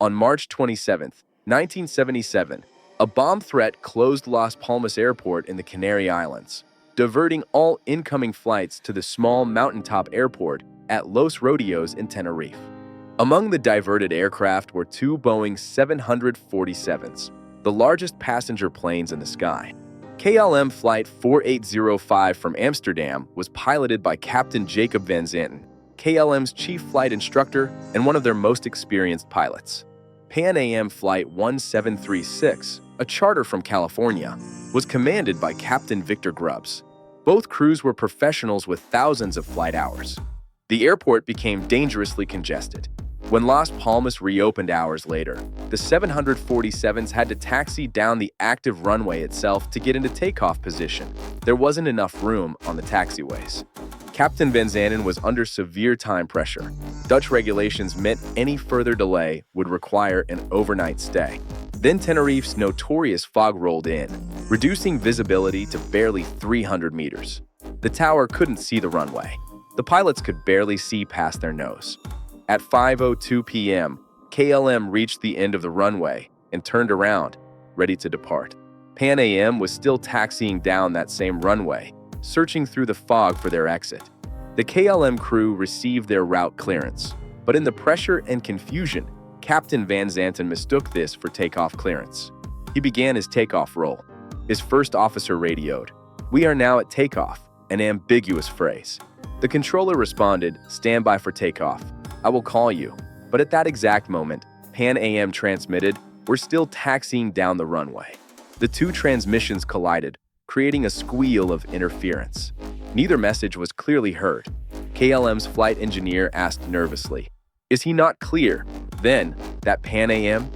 On March 27, 1977, a bomb threat closed Las Palmas Airport in the Canary Islands, diverting all incoming flights to the small mountaintop airport at Los Rodeos in Tenerife. Among the diverted aircraft were two Boeing 747s, the largest passenger planes in the sky. KLM Flight 4805 from Amsterdam was piloted by Captain Jacob Van Zanten, KLM's chief flight instructor and one of their most experienced pilots. Pan Am Flight 1736, a charter from California, was commanded by Captain Victor Grubbs. Both crews were professionals with thousands of flight hours. The airport became dangerously congested. When Las Palmas reopened hours later, the 747s had to taxi down the active runway itself to get into takeoff position. There wasn't enough room on the taxiways. Captain Van Zanten was under severe time pressure. Dutch regulations meant any further delay would require an overnight stay. Then Tenerife's notorious fog rolled in, reducing visibility to barely 300 meters. The tower couldn't see the runway. The pilots could barely see past their nose. At 5:02 p.m., KLM reached the end of the runway and turned around, ready to depart. Pan Am was still taxiing down that same runway, searching through the fog for their exit. The KLM crew received their route clearance, but in the pressure and confusion, Captain Van Zanten mistook this for takeoff clearance. He began his takeoff roll. His first officer radioed, "We are now at takeoff," an ambiguous phrase. The controller responded, "Stand by for takeoff. I will call you." But at that exact moment, Pan Am transmitted, "We're still taxiing down the runway." The two transmissions collided, creating a squeal of interference. Neither message was clearly heard. KLM's flight engineer asked nervously, "Is he not clear?" Then, that Pan Am?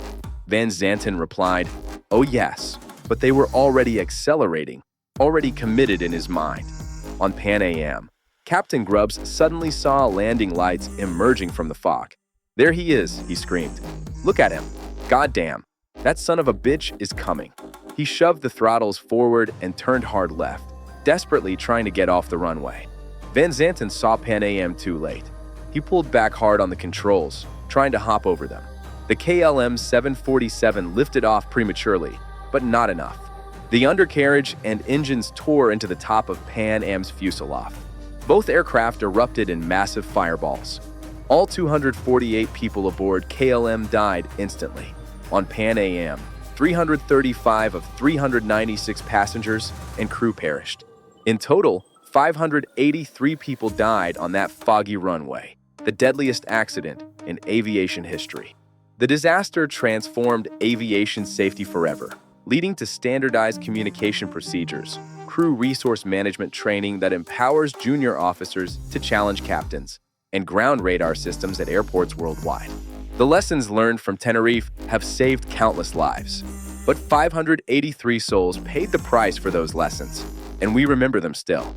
Van Zanten replied, "Oh yes," but they were already accelerating, already committed in his mind. On Pan Am, Captain Grubbs suddenly saw landing lights emerging from the fog. "There he is," he screamed. "Look at him. Goddamn, that son of a bitch is coming." He shoved the throttles forward and turned hard left, desperately trying to get off the runway. Van Zanten saw Pan Am too late. He pulled back hard on the controls, trying to hop over them. The KLM 747 lifted off prematurely, but not enough. The undercarriage and engines tore into the top of Pan Am's fuselage. Both aircraft erupted in massive fireballs. All 248 people aboard KLM died instantly. On Pan Am, 335 of 396 passengers and crew perished. In total, 583 people died on that foggy runway, the deadliest accident in aviation history. The disaster transformed aviation safety forever, leading to standardized communication procedures, crew resource management training that empowers junior officers to challenge captains, and ground radar systems at airports worldwide. The lessons learned from Tenerife have saved countless lives, but 583 souls paid the price for those lessons, and we remember them still.